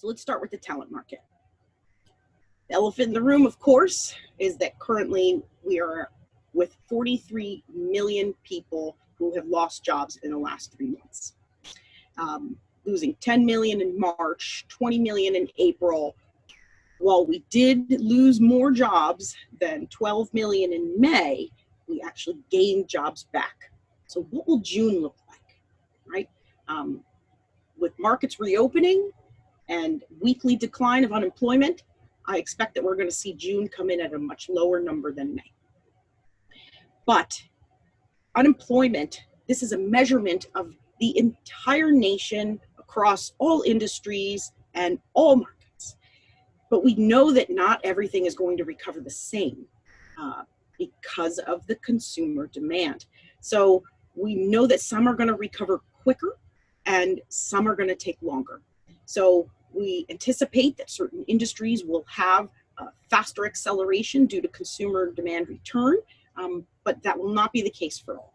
So let's start with the talent market. The elephant in the room, of course, is that currently we are with 43 million people who have lost jobs in the last 3 months. Losing 10 million in March, 20 million in April. While we did lose more jobs than 12 million in May, we actually gained jobs back. So what will June look like, right? With markets reopening and weekly decline of unemployment, I expect that we're going to see June come in at a much lower number than May. But unemployment, this is a measurement of the entire nation across all industries and all markets. But we know that not everything is going to recover the same because of the consumer demand. So we know that some are going to recover quicker and some are going to take longer. So we anticipate that certain industries will have a faster acceleration due to consumer demand return, but that will not be the case for all.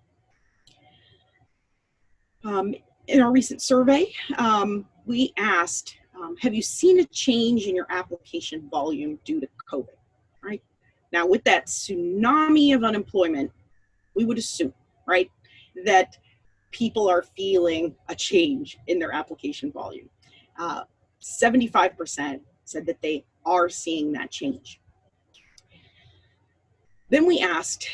In our recent survey, we asked, have you seen a change in your application volume due to COVID, right? Now, with that tsunami of unemployment, we would assume, right, that people are feeling a change in their application volume. 75% said that they are seeing that change. Then we asked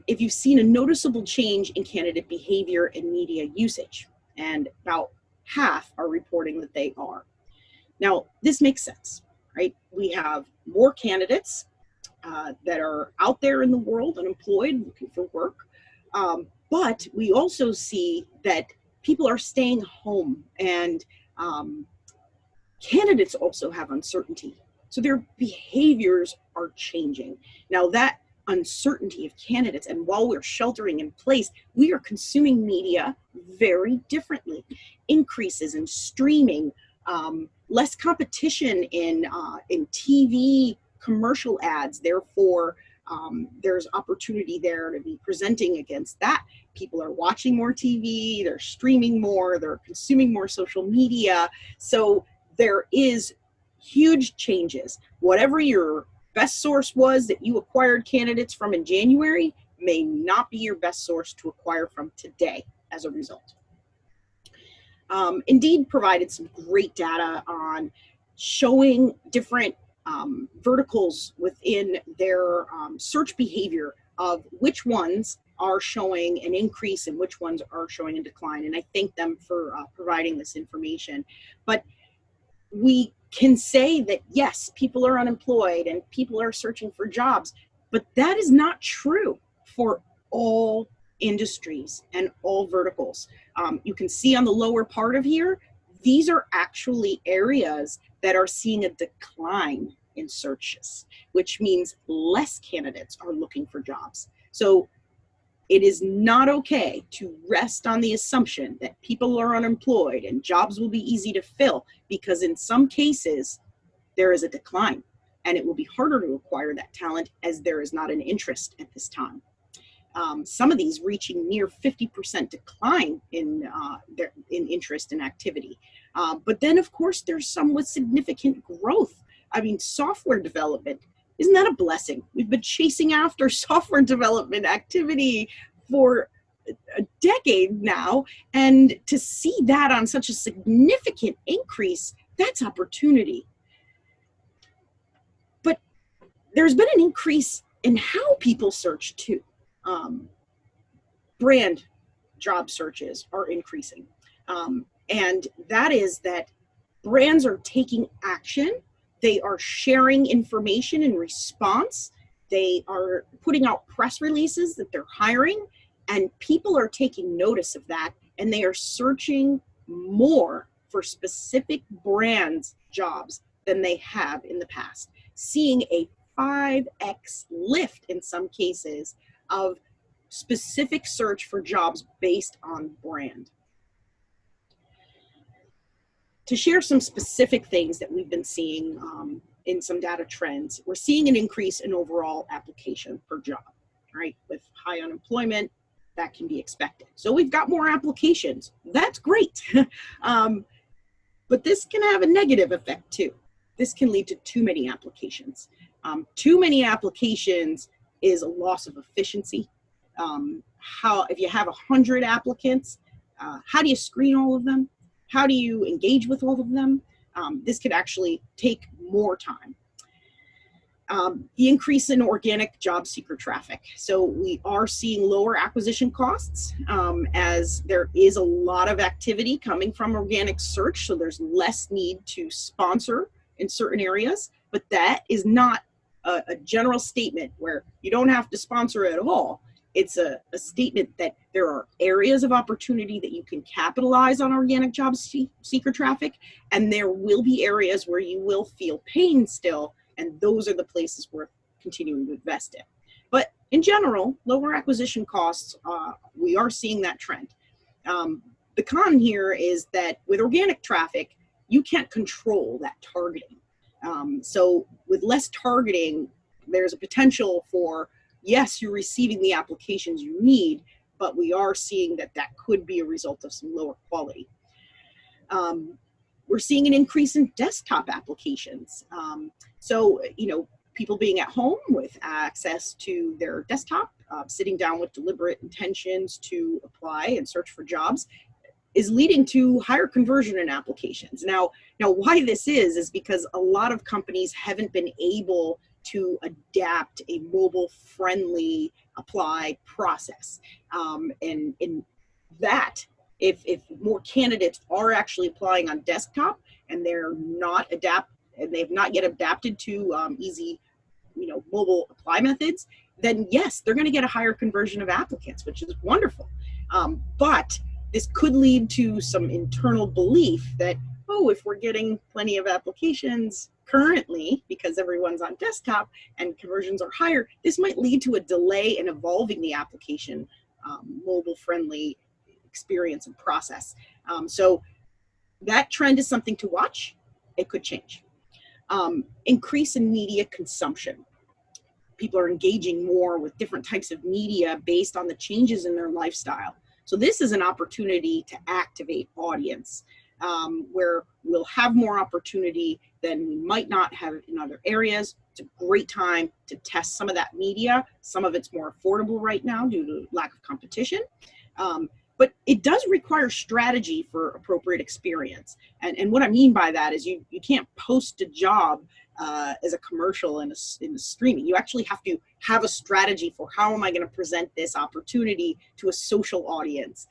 if you've seen a noticeable change in candidate behavior and media usage, and about half are reporting that they are. Now, this makes sense, right? We have more candidates that are out there in the world, unemployed, looking for work, but we also see that people are staying home, and candidates also have uncertainty. So their behaviors are changing. Now, that uncertainty of candidates, and while we're sheltering in place, we are consuming media very differently. Increases in streaming, less competition in TV commercial ads. Therefore, there's opportunity there to be presenting against that. People are watching more TV, they're streaming more, they're consuming more social media. So there is huge changes. Whatever your best source was that you acquired candidates from in January may not be your best source to acquire from today as a result. Indeed provided some great data on showing different verticals within their search behavior of which ones are showing an increase and which ones are showing a decline. And I thank them for providing this information. But we can say that, yes, people are unemployed and people are searching for jobs, but that is not true for all industries and all verticals. You can see on the lower part of here, these are actually areas that are seeing a decline in searches, which means less candidates are looking for jobs. So it is not okay to rest on the assumption that people are unemployed and jobs will be easy to fill, because in some cases there is a decline and it will be harder to acquire that talent as there is not an interest at this time. Some of these reaching near 50% decline in interest and activity. But then of course there's some with significant growth. I mean, software development, isn't that a blessing? We've been chasing after software development activity for a decade now, and to see that on such a significant increase, that's opportunity. But there's been an increase in how people search too. Brand job searches are increasing. And that is that brands are taking action. They are sharing information in response. They are putting out press releases that they're hiring, and people are taking notice of that, and they are searching more for specific brands jobs than they have in the past, seeing a 5x lift in some cases of specific search for jobs based on brand. To share some specific things that we've been seeing in some data trends, we're seeing an increase in overall application per job, right? With high unemployment, that can be expected. So we've got more applications. That's great. But this can have a negative effect too. This can lead to too many applications. Too many applications is a loss of efficiency. If you have 100 applicants, how do you screen all of them? How do you engage with all of them? This could actually take more time. The increase in organic job seeker traffic. So we are seeing lower acquisition costs as there is a lot of activity coming from organic search. So there's less need to sponsor in certain areas, but that is not a general statement where you don't have to sponsor at all. It's a statement that there are areas of opportunity that you can capitalize on organic job seeker traffic, and there will be areas where you will feel pain still, and those are the places worth continuing to invest in. But in general, lower acquisition costs, we are seeing that trend. The con here is that with organic traffic, you can't control that targeting. So with less targeting, there's a potential for, yes, you're receiving the applications you need, but we are seeing that that could be a result of some lower quality. We're seeing an increase in desktop applications. So, people being at home with access to their desktop, sitting down with deliberate intentions to apply and search for jobs is leading to higher conversion in applications. Now why this is because a lot of companies haven't been able to adapt a mobile-friendly apply process. And that, if more candidates are actually applying on desktop and they're not and they've not yet adapted to easy, mobile apply methods, then yes, they're going to get a higher conversion of applicants, which is wonderful. But this could lead to some internal belief that, oh, if we're getting plenty of applications currently because everyone's on desktop and conversions are higher, this might lead to a delay in evolving the application mobile-friendly experience and process. So that trend is something to watch. It could change. Increase in media consumption. People are engaging more with different types of media based on the changes in their lifestyle. So this is an opportunity to activate audience where we'll have more opportunity than we might not have in other areas. It's a great time to test some of that media. Some of it's more affordable right now due to lack of competition. But it does require strategy for appropriate experience. And what I mean by that is you can't post a job as a commercial in the streaming. You actually have to have a strategy for how am I going to present this opportunity to a social audience,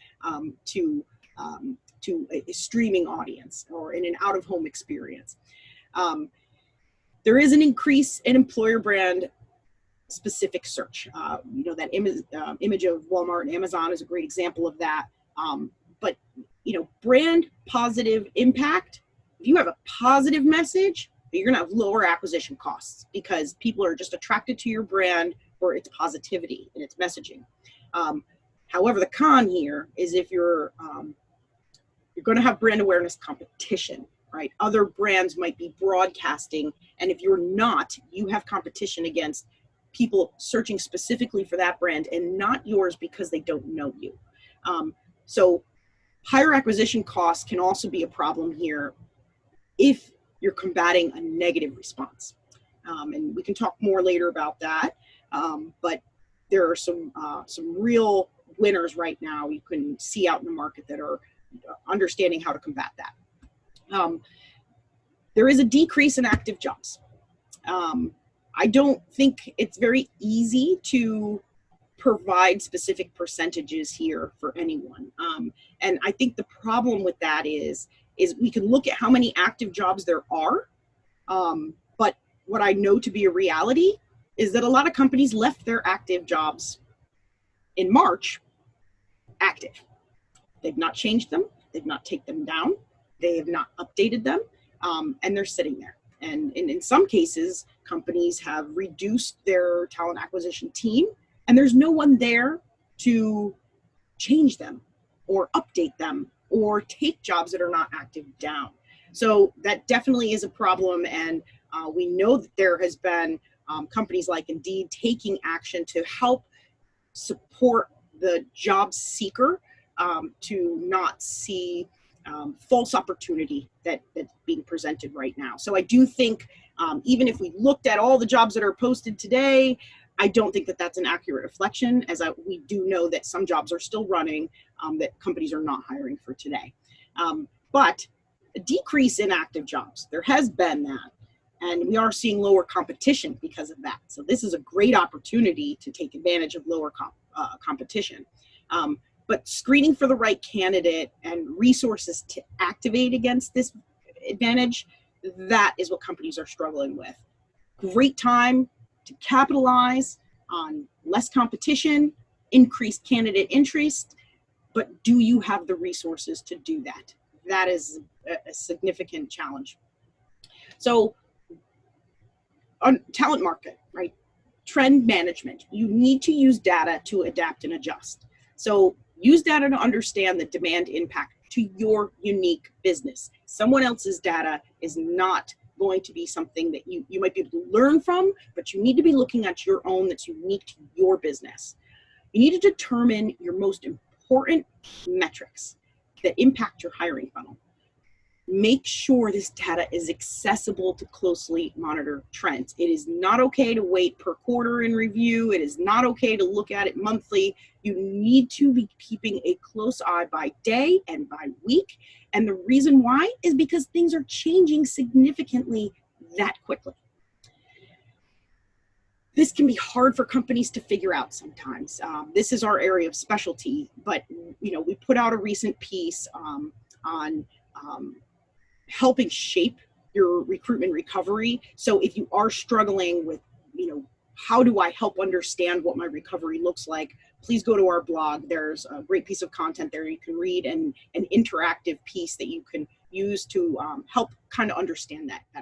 to a streaming audience, or in an out-of-home experience. There is an increase in employer brand specific search. That image of Walmart and Amazon is a great example of that. But brand positive impact, if you have a positive message, you're going to have lower acquisition costs because people are just attracted to your brand for its positivity and its messaging. However, the con here is if you're going to have brand awareness competition, right? Other brands might be broadcasting, and if you're not, you have competition against people searching specifically for that brand and not yours because they don't know you. So higher acquisition costs can also be a problem here if you're combating a negative response. And we can talk more later about that. But there are some real winners right now you can see out in the market that are understanding how to combat that. There is a decrease in active jobs. I don't think it's very easy to provide specific percentages here for anyone. And I think the problem with that is we can look at how many active jobs there are. But what I know to be a reality is that a lot of companies left their active jobs in March active. They've not changed them. They've not taken them down. They have not updated them. And they're sitting there. And in some cases, companies have reduced their talent acquisition team, and there's no one there to change them or update them or take jobs that are not active down. So that definitely is a problem. And we know that there has been companies like Indeed taking action to help support the job seeker to not see false opportunity that's being presented right now. So I do think even if we looked at all the jobs that are posted today, I don't think that that's an accurate reflection, as we do know that some jobs are still running that companies are not hiring for today. But a decrease in active jobs, there has been that, and we are seeing lower competition because of that. So this is a great opportunity to take advantage of lower competition. But screening for the right candidate and resources to activate against this advantage, that is what companies are struggling with. Great time to capitalize on less competition, increased candidate interest, but do you have the resources to do that? That is a significant challenge. So on talent market, right? Trend management, you need to use data to adapt and adjust. So use data to understand the demand impact to your unique business. Someone else's data is not going to be something that you might be able to learn from, but you need to be looking at your own that's unique to your business. You need to determine your most important metrics that impact your hiring funnel. Make sure this data is accessible to closely monitor trends. It is not okay to wait per quarter in review. It is not okay to look at it monthly. You need to be keeping a close eye by day and by week. And the reason why is because things are changing significantly that quickly. This can be hard for companies to figure out sometimes. This is our area of specialty, but we put out a recent piece on helping shape your recruitment recovery. So if you are struggling with, how do I help understand what my recovery looks like, please go to our blog. There's a great piece of content there you can read, and an interactive piece that you can use to help kind of understand that